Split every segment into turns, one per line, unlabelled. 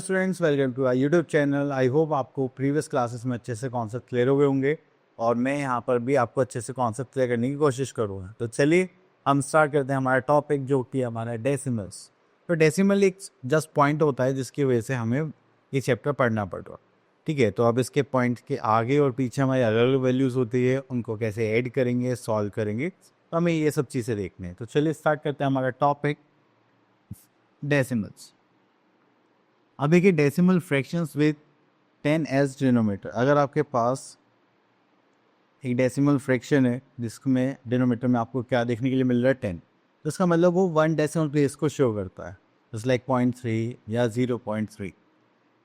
Students, welcome to our YouTube channel. I hope आपको previous classes में अच्छे से कॉन्सेप्ट क्लियर हो गए होंगे और मैं यहाँ पर भी आपको अच्छे से कॉन्सेप्ट क्लियर करने की कोशिश करूँगा। तो चलिए हम स्टार्ट करते हैं हमारा टॉपिक, जो कि हमारा डेसिमल्स। तो डेसिमल एक जस्ट पॉइंट होता है जिसकी वजह से हमें ये चैप्टर पढ़ना पड़ रहा है। ठीक है, तो अब इसके पॉइंट के आगे और पीछे हमारी अलग अलग वैल्यूज़ होती है, उनको कैसे ऐड करेंगे, सॉल्व करेंगे, तो हमें ये सब चीज़ें देखनी है। तो चलिए स्टार्ट करते हैं हमारा टॉपिक डेसिमल्स। अब देखिए decimal fractions with 10 as denominator. अगर आपके पास एक डेसिमल फ्रैक्शन है जिसमें डिनोमीटर में आपको क्या देखने के लिए मिल रहा है 10, तो इसका मतलब वो 1 डेसिमल प्लेस को शो करता है, जस्ट लाइक 0.3 या 0.3।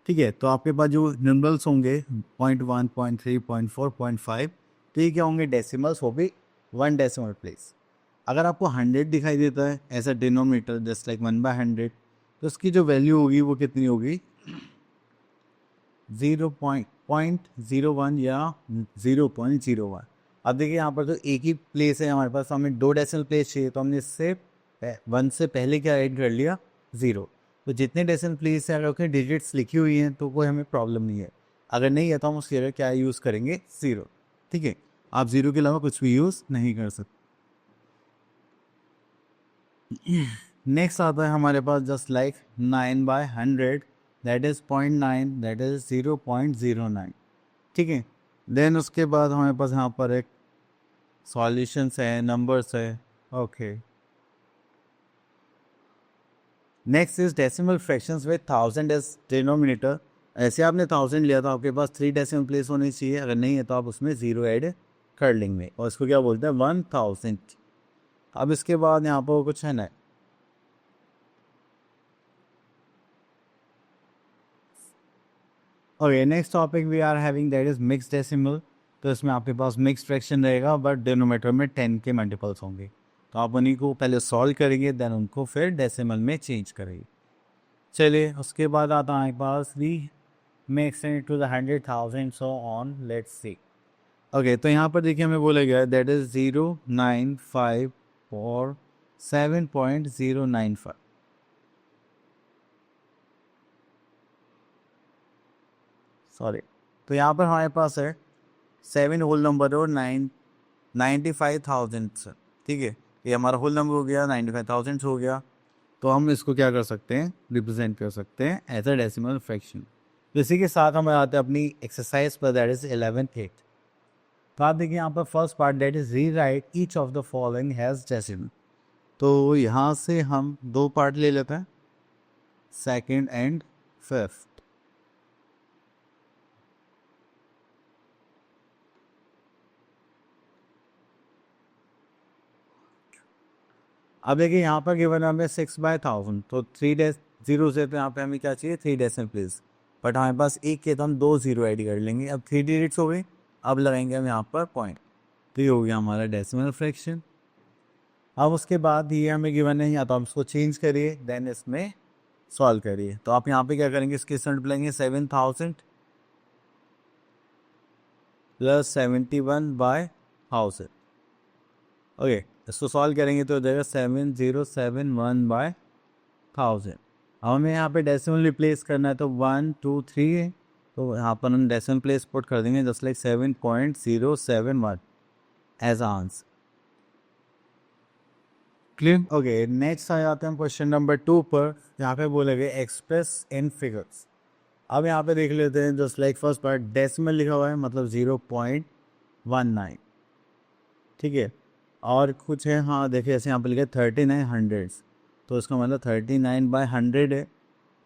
ठीक है, तो आपके पास जो नंबर्स होंगे 0.1, 0.3, 0.4, 0.5, तो ये क्या होंगे डेसिमल्स, वो भी 1 डेसिमल प्लेस। अगर आपको 100 दिखाई देता है as a denominator just like 1/100, तो उसकी जो वैल्यू होगी वो कितनी होगी 0.01 या 0.01। अब देखिए यहाँ पर तो एक ही प्लेस है हमारे पास, तो हमें 2 डेसिमल प्लेस चाहिए, तो हमने इससे 1 से पहले क्या ऐड कर लिया 0। तो जितने डेसिमल प्लेस है अगर उसकी डिजिट्स लिखी हुई हैं तो कोई हमें प्रॉब्लम नहीं है। अगर नहीं है तो हम उसकी जगह क्या यूज़ करेंगे 0। ठीक है, आप 0 के अलावा कुछ भी यूज़ नहीं कर सकते। नेक्स्ट आता है हमारे पास just like 9/100, that is 0.9, that is 0.09। ठीक है, देन उसके बाद हमारे पास यहाँ पर एक सॉल्यूशंस है, नंबर्स है। Okay, next is decimal fractions with 1000 as denominator. ऐसे आपने 1000 लिया तो आपके पास 3 डेसिमल प्लेस होनी चाहिए, अगर नहीं है तो आप उसमें 0 ऐड कर लेंगे और इसको क्या बोलते हैं 1000। अब इसके बाद यहाँ पर कुछ है ना, okay next topic we are having that is mix decimal. तो इसमें आपके पास मिक्स फ्रैक्शन रहेगा बट डिनोमीटर में 10 के मल्टीपल्स होंगे, तो आप उन्हीं को पहले सॉल्व करेंगे देन उनको फिर डेसिमल में चेंज करेंगे। चलिए उसके बाद आता है हमारे पास we mix to the 100,000 so on, let's see. Okay, तो यहाँ पर देखिए हमें बोला गया है दैट इज 0.954 7.095। सॉरी, तो यहाँ पर हमारे पास है 7 होल नंबर और 95,000 से। ठीक है, ये हमारा होल नंबर हो गया, 95,000 हो गया। तो हम इसको क्या कर सकते हैं, रिप्रेजेंट कर सकते हैं एज अ डेसिमल फ्रैक्शन। तो इसी के साथ हम आते हैं अपनी एक्सरसाइज पर, दैट इज 11th 8। तो आप देखिए यहाँ पर फर्स्ट पार्ट दैट इज री right each of the following has decimal. तो यहाँ से हम 2 पार्ट ले लेते हैं, सेकेंड एंड फिफ्थ। अब देखिए यहाँ पर गिवन हमें 6/1000, तो 3 जीरो से, तो यहाँ पे हमें क्या चाहिए 3 डेसिमल प्लेस, बट हमारे पास एक के तो हम 2 0 ऐड कर लेंगे। अब 3 डिजिट्स हो गई, अब लगाएंगे हम यहाँ पर पॉइंट, तो ये हो गया हमारा डेसिमल फ्रैक्शन। अब उसके बाद ये हमें गिवन है, या तो हम इसको चेंज करिए देन इसमें सॉल्व करिए। तो आप यहाँ पे क्या करेंगे, इसके स्टैंड लेंगे 7000 प्लस 71/1000। ओके, इसको सॉल्व करेंगे तो हो जाएगा 7071/1000। अब हमें यहाँ पे डेसिमल रिप्लेस करना है, तो 1 2 3 है, तो यहाँ पर हम डेसिमल प्लेस पुट कर देंगे just like 7.071 as answer. Clear? Okay, next आ जाते हैं हम क्वेश्चन नंबर 2 पर। यहाँ पे बोलेंगे एक्सप्रेस इन फिगर्स। अब यहाँ पे देख लेते हैं, just like first part decimal लिखा हुआ है मतलब 0.19। ठीक है, और कुछ है, हाँ देखिए ऐसे यहाँ पर लिखा है 39 हंड्रेड्स, तो इसका मतलब 39/100 है।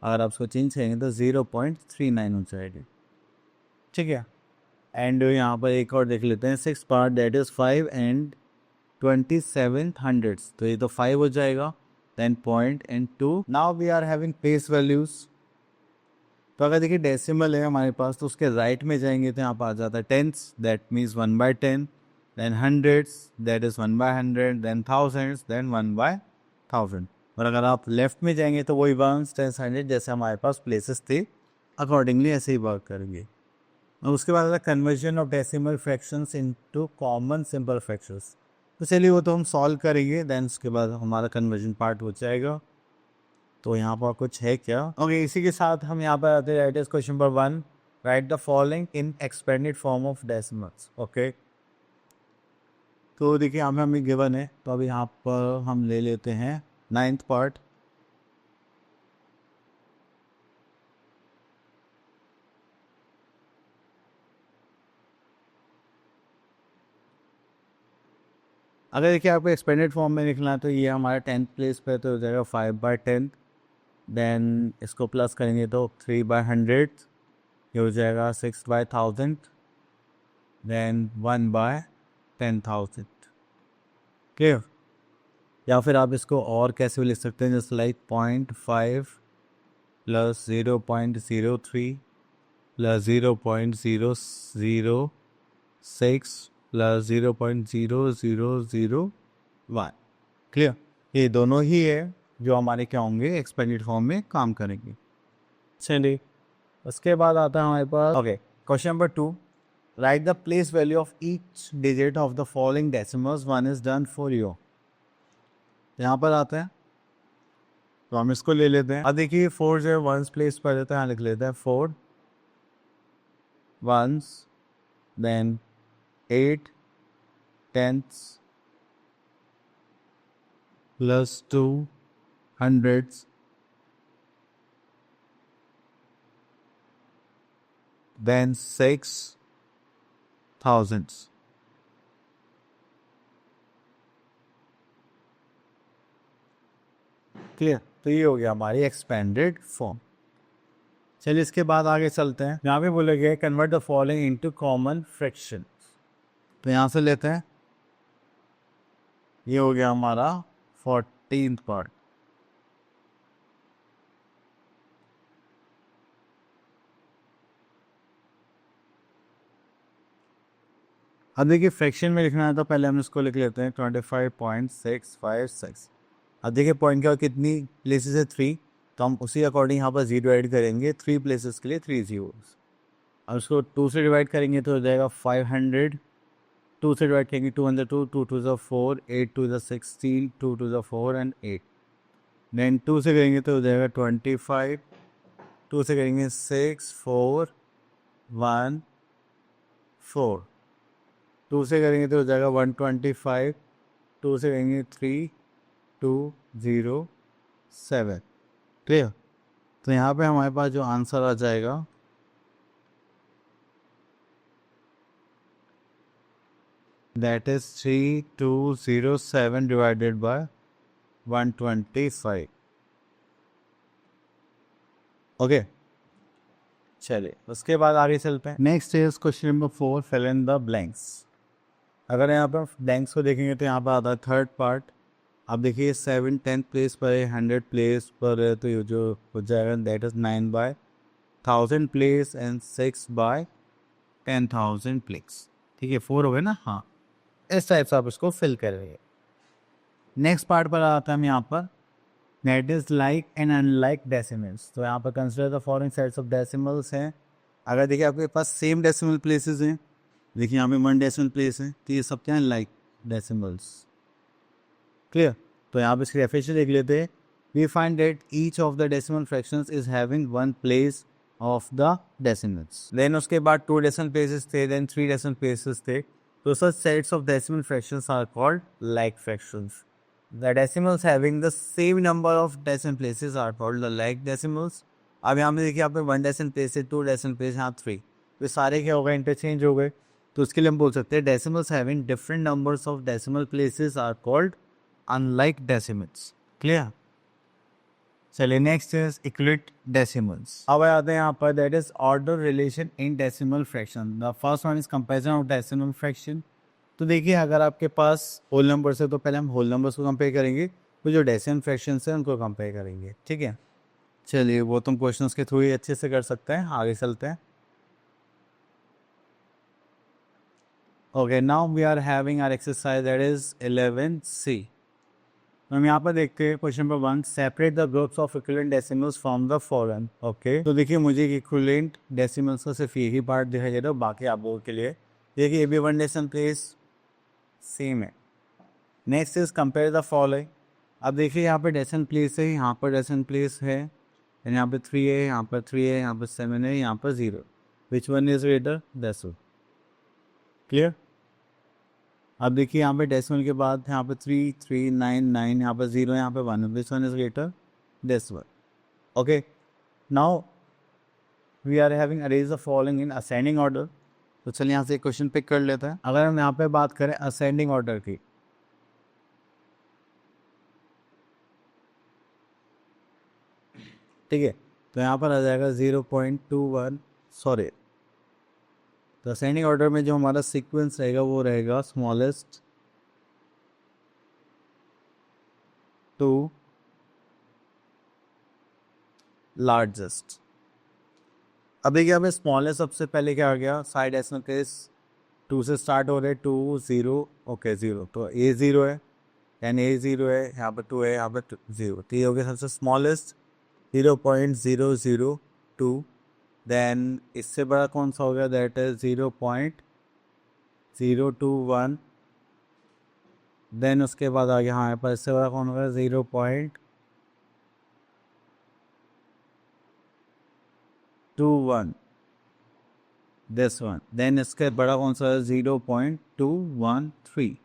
अगर आप उसको चेंज करेंगे तो 0.39 हो जाएगी। ठीक है, एंड यहाँ पर एक और देख लेते हैं 6 part that is 5 and 27 hundreds, तो ये तो 5 हो जाएगा, then point and 2। Now we are having place values. तो अगर देखिए डेसिमल है हमारे पास, तो उसके राइट में जाएंगे तो यहाँ पर आ जाता है tens, that means 1/10, then hundreds, that is 1/100, then thousands, then 1/1000। और अगर आप लेफ्ट में जाएंगे तो वही 1s 10s 100 जैसे हमारे पास प्लेसेस थे, अकॉर्डिंगली ऐसे ही वर्क करेंगे। और उसके बाद आता है conversion of decimal fractions into common simple fractions. तो चलिए वो तो हम सॉल्व करेंगे, देन उसके बाद हमारा कन्वर्जन पार्ट हो जाएगा। तो यहाँ पर कुछ है क्या? ओके, इसी के साथ हम यहाँ पर आते हैं। Right is question number 1, right the following in expanded form of decimals. Okay, तो देखिए यहाँ पे हमें गिवन है, तो अभी यहाँ पर हम ले लेते हैं 9th पार्ट। अगर देखिए आपको एक्सपेंडेड फॉर्म में लिखना है तो ये हमारा 10th प्लेस पे तो हो जाएगा 5/10। देन इसको प्लस करेंगे तो 3/100, ये हो जाएगा 6/1000। देन 1/10,000। क्लियर? या फिर आप इसको और कैसे भी लिख सकते हैं, जैसे like 0.5 plus 0.03 plus 0.006 plus 0.0001। Clear? ये दोनों ही है जो हमारे क्या होंगे, एक्सपेंडेड फॉर्म में काम करेंगे। चलिए, उसके बाद आता है हमारे पास okay question number 2, write the place value of each digit of the following decimals, one is done for you. यहाँ पर आते हैं तो हम इसको ले लेते हैं। अब देखिए 4 जो वंस प्लेस पर देता है, यहाँ लिख लेते हैं 4 ones, then 8 tenths plus 2 hundreds, then 6 thousands. Clear? तो ये हो गया हमारी एक्सपेंडेड फॉर्म। चलिए इसके बाद आगे चलते हैं। यहाँ पे बोले गए convert the following into common fraction. तो यहाँ से लेते हैं, ये हो गया हमारा 14th पार्ट। अब देखिए फ्रैक्शन में लिखना है तो पहले हम इसको लिख लेते हैं 25.656। अब देखिए पॉइंट का कितनी प्लेसेस है 3, तो हम उसी अकॉर्डिंग यहाँ पर 0 ऐड करेंगे। 3 प्लेसेस के लिए 3 zeros। अब उसको 2 से डिवाइड करेंगे तो हो जाएगा 500। 2 से डिवाइड करेंगे 202, 2 2 ज़ा 4, 8 2 ज़ा 16, 2 2 ज़ा 4 एंड 8। देन 2 से करेंगे तो हो जाएगा 25। 2 से करेंगे 6 4 1 4। 2 से करेंगे तो हो जाएगा 125। 2 से करेंगे 3 2 0 7। क्लियर? तो यहाँ पे हमारे पास जो आंसर आ जाएगा that is 3207 divided by 125। Okay, चलिए उसके बाद आगे चलते हैं। Next is question number 4, fill in the blanks. अगर यहाँ पर ब्लैंक्स को देखेंगे तो यहाँ पर आता है 3rd पार्ट। अब देखिए 7 10th प्लेस पर है, 100 प्लेस पर है, तो ये जो हो जाएगा that is 9/1000 place and 6/10,000 place. ठीक है, 4 हो गए ना? हाँ, इस टाइप से आप इसको फिल करेंगे। नेक्स्ट पार्ट पर आता है हम यहाँ पर, that is like and unlike decimals. तो यहाँ पर consider the following sets of decimals हैं। अगर देखिए आपके पास सेम डेसिमल प्लेसेस हैं, देखिए यहाँ पे 1 डेसिमल प्लेस है, तो ये सब क्या है, लाइक डेसिमल्स। क्लियर? तो यहाँ पे इसकी डेफिनेशन देख लेते हैं। We find that each of the decimal fractions is having 1 place of the decimals. Then उसके बाद 2 डेसिमल प्लेसेस थे, देन 3 डेसिमल प्लेसेस थे। तो such sets of decimal fractions are called like fractions. The decimals having the same number of decimal places are called the like decimals. अब यहाँ पे देखिए आप 1 डेसिमल प्लेस है, 2 डेसिमल प्लेस, यहाँ 3, तो सारे क्या हो गए, इंटरचेंज हो गए। तो उसके लिए हम बोल सकते हैं decimals having different numbers of decimal places are called unlike decimals. Clear? चलिए नेक्स्ट इज इक्विवेलेंट डेसिमल्स। अब आते हैं यहाँ पर, that is order relation in decimal fraction. The first one is comparison of decimal fraction. तो देखिए अगर आपके पास होल नंबर्स है तो पहले हम होल नंबर्स को कंपेयर करेंगे, तो जो डेसिमल फ्रैक्शंस है उनको कंपेयर करेंगे। ठीक है, चलिए वो तुम क्वेश्चंस के थ्रू ही अच्छे से कर सकते हैं। आगे चलते हैं। Okay, now we are having our exercise that is 11C। तो हम यहाँ पर देखते हैं question number 1, separate the groups of equivalent decimals from the following. Okay, तो देखिए मुझे इक्विवेलेंट डेसिमल्स का सिर्फ यही पार्ट दिखाई दे रहा है, बाकी आप लोगों के लिए देखिए ये भी 1 डेसिमल प्लेस सेम है। Next is compare the following. अब देखिए यहाँ पे डेसिमल प्लेस है, यहाँ पर डेसिमल प्लेस है, यहाँ पे 3 है, यहाँ पर 3 है, यहाँ पर 7 है, यहाँ पर 0. विच one is greater? Decimal. Clear? अब देखिए यहाँ पे डेसिमल के बाद यहाँ पे 3 3 9 9, यहाँ पर 0, यहाँ पे 1. Which one is greater? Decimal. Okay, now we are having arrange the following in ascending order. तो चलिए यहाँ से क्वेश्चन पिक कर लेते हैं. अगर हम यहाँ पे बात करें असेंडिंग ऑर्डर की, ठीक है, तो यहाँ पर आ जाएगा 0.21. सॉरी, तो असेंडिंग ऑर्डर में जो हमारा सीक्वेंस रहेगा वो रहेगा स्मॉलेस्ट टू लार्जेस्ट. अब देखिए हमें स्मॉलेस्ट सबसे पहले क्या आ गया, साइड डेसिमल केस 2 से स्टार्ट हो रहे, 2 0. ओके 0, तो ए 0 है, यानी ए 0 है, यहाँ पर 2 है, यहाँ पर 0. तो ये हो गया सबसे स्मॉलेस्ट 0.002. देन इससे बड़ा कौन सा हो गया, दैट इज 0.021. देन उसके बाद आ गया यहाँ पर इससे बड़ा कौन होगा, 0.21. This one. देन इसके बड़ा कौन सा है, 0.213.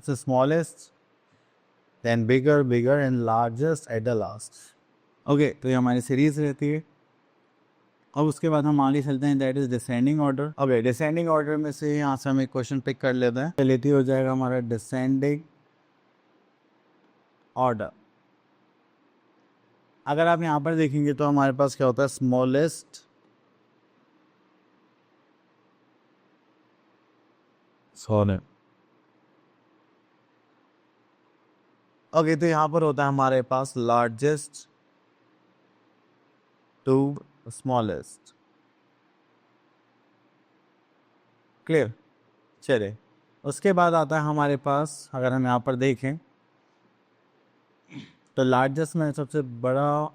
the smallest, then bigger, bigger and largest at the last. Okay, तो ये हमारी सीरीज रहती है. अब उसके बाद हम आगे चलते हैं, that is descending order. Okay, descending order में से यहाँ से हम एक क्वेश्चन पिक कर लेते हैं. लेती हो जाएगा हमारा डिसेंडिंग ऑर्डर. अगर आप यहाँ पर देखेंगे तो हमारे पास क्या होता है, स्मॉलेस्ट सॉरी. ओके, तो यहाँ पर होता है हमारे पास लार्जेस्ट टू स्मॉलेस्ट. क्लियर? चले, उसके बाद आता है हमारे पास, अगर हम यहाँ पर देखें तो लार्जेस्ट में सबसे बड़ा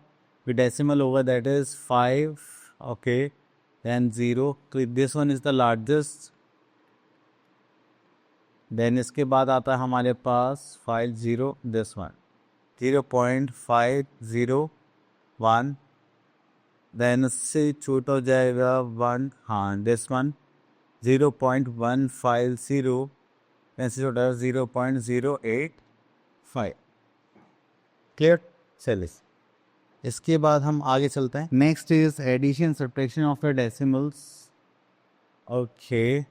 डेसिमल होगा, that is 5. Okay, then 0. This one is the largest. Then इसके बाद आता है हमारे पास 50, दिस वन 0.501. देन इससे छोटा हो जाएगा 1, हाँ दिस वन 0.150. ऐसे छोटा है 0.085. क्लियर? चलिए, इसके बाद हम आगे चलते हैं. Next is addition subtraction of the decimals. Okay,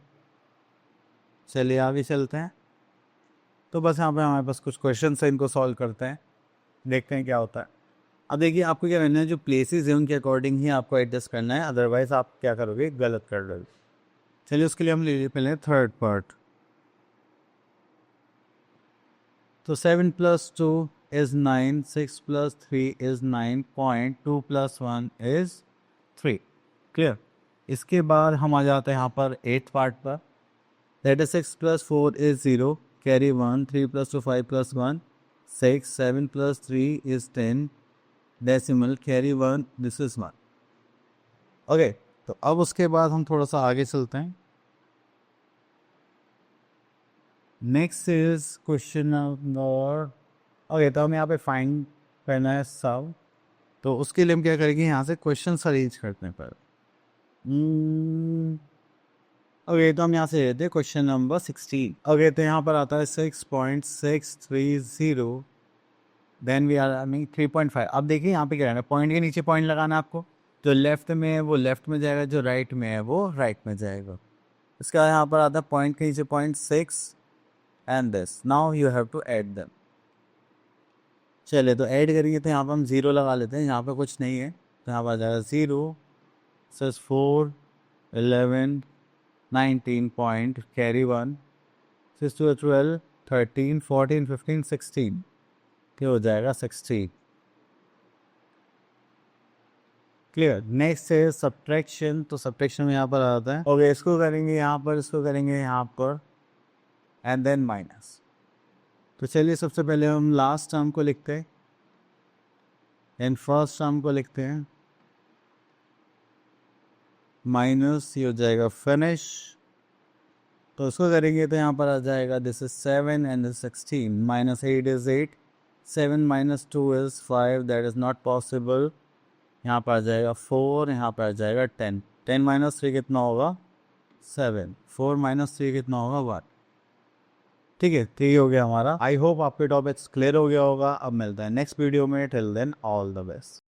चलिए आगे चलते हैं. तो बस यहाँ पे हमारे पास कुछ क्वेश्चन है, इनको सॉल्व करते हैं, देखते हैं क्या होता है. अब देखिए आपको क्या करना है, जो प्लेसेस है उनके अकॉर्डिंग ही आपको एडजस्ट करना है, अदरवाइज आप क्या करोगे, गलत कर रहे हो. चलिए उसके लिए हम ले लीजिए पहले थर्ड पार्ट. तो 7 + 2 is 9, 6 + 3 is 9, 2 + 1 is 3. क्लियर? इसके बाद हम आ जाते हैं यहाँ पर 8th पार्ट पर. That is 6 + 4 is 0, carry 1. 3 + 2 5 + 1 6. 7 + 3 is 10, decimal, carry 1, this is 1. Okay, तो अब उसके बाद हम थोड़ा सा आगे चलते हैं. Next is question number. Okay, तो हमें यहाँ पे फाइंड करना है सब. तो उसके लिए हम क्या करेंगे, यहाँ से क्वेश्चन अरेंज करते हैं पर. ओके, तो हम यहाँ से लेते हैं क्वेश्चन नंबर 16. ओके, तो यहाँ पर आता है 6.630. Then we are mean 3.5. अब देखिए यहाँ पे क्या है, पॉइंट के नीचे पॉइंट लगाना है आपको. जो लेफ्ट में है वो लेफ्ट में जाएगा, जो राइट में है वो राइट में जाएगा. इसका यहाँ पर आता है पॉइंट के नीचे 0.6 and this. Now you have to add them. चलिए, तो ऐड करेंगे तो यहाँ पर हम 0 लगा लेते हैं, यहाँ पे कुछ नहीं है, तो यहाँ पर आ जाएगा 0 + 4 11 19 पॉइंट, कैरी 1 6 × 2 = 12 13 14 15 16. क्या हो जाएगा, 16. क्लियर? नेक्स्ट है सब्ट्रैक्शन. तो सब्ट्रैक्शन में यहाँ पर आता है, ओके, इसको करेंगे यहाँ पर, इसको करेंगे यहाँ पर, एंड देन माइनस. तो चलिए सबसे पहले हम लास्ट टर्म को लिखते हैं, एंड फर्स्ट टर्म को लिखते हैं, माइनस, ये हो जाएगा फिनिश. तो उसको करेंगे तो यहाँ पर आ जाएगा, this is 7 and this 16. -8 is 8, 7 minus 2 is 5, that is not possible. यहाँ पर आ जाएगा 4, यहाँ पर आ जाएगा 10। 10 माइनस 3 कितना होगा? 7। 4 माइनस 3 कितना होगा? 1। ठीक है, तो ये हो गया हमारा। आई होप आपके टॉपिक्स क्लियर हो गया होगा। अब मिलता है नेक्स्ट वीडियो में। Till then all the best.